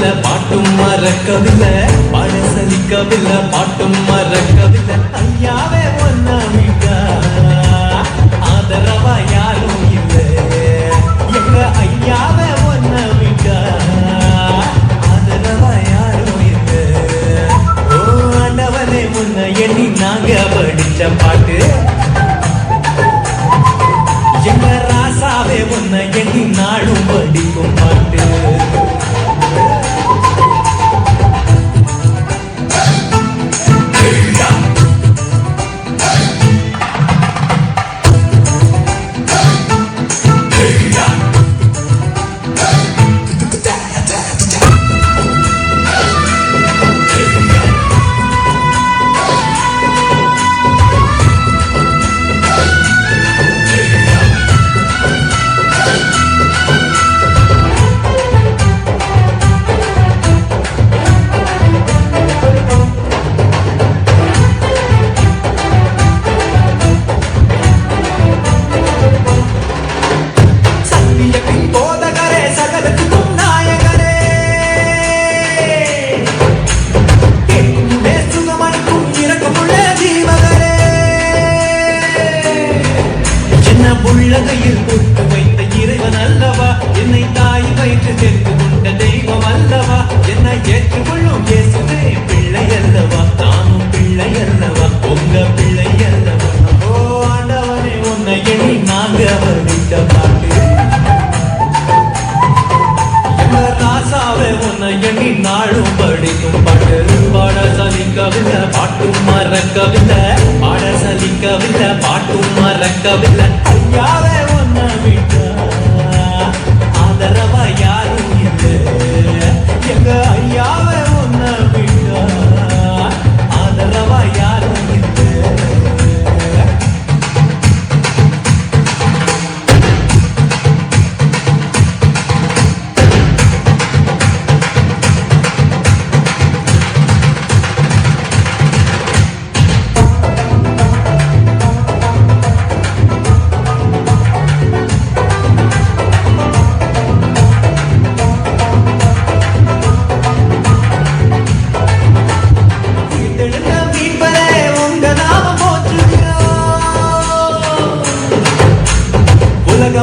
சலிக்கவில்லை பாட்டும் மறக்கவில்லை பாட சலிக்கவில்லை பாட்டும் மறக்கவில்லை ஐயாவே ஒன்னா விட்டா ஆதரவா யாரும் இல்லை எங்க ஐயாவே ஒன்னா விட்டா ஆதரவா யாரும் இல்லை ஓ ஆண்டவனே முன்ன எண்ணி நாங்க படிச்ச பாட்டு எங்க ராசாவே உன்னை எண்ணி நாடும் படிக்கும் பாட்டு உள்ளகையில் போட்டு வைத்த இறைவன் அல்லவா என்னை தாய் வயிற்று சேர்த்து கொண்ட தெய்வம் அல்லவா என்னை ஏற்றுக்கொள்ளும் இயேசுவே பிள்ளை அல்லவா நானும் பிள்ளை அல்லவா உங்க பிள்ளை அல்லவா ஓ ஆண்டவனே உன்னை எண்ணி நாங்க வர்ணித்த பாட்டு எங்க ராசாவே உன்னை எண்ணி நாளும் படிக்கும் பாட்டு பாட சலிக்கவில்லை பாட்டும் மறக்கவில்லை பாட சலிக்கவில்லை பாட்டும் மறக்கவில்லை ஐயாவே ஒன்ன விட்டா ஆதரவா யாரும் இல்லை எங்க ஐயாவே ஒன்ன விட்டா ஆதரவா யாரும் இல்லை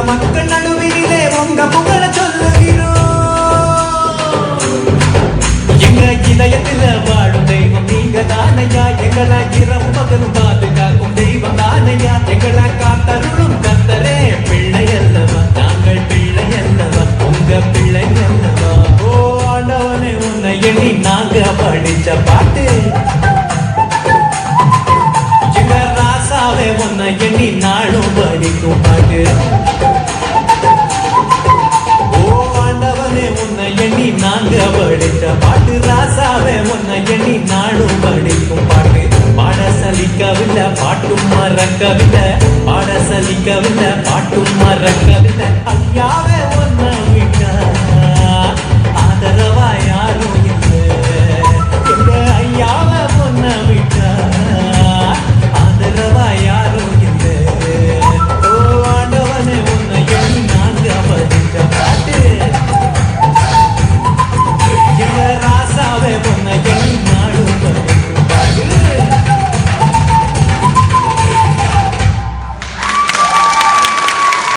மக்கள் நடுவிலே உங்க புகழ சொல்லுகிறோம் எங்க இதயத்தில் வாழும் தெய்வம் நீங்க தானையா எங்களை இரவு பகலும் பாதுகாக்கும் தெய்வம் தானையா எங்களை காத்தருளும் கத்தரே பிள்ளை அல்லவா நாங்கள் பிள்ளை அல்லவா உங்க பிள்ளை அல்லவா ஓ ஆண்டவனே உன்னை எண்ணி நாங்க படிச்ச பாட்டு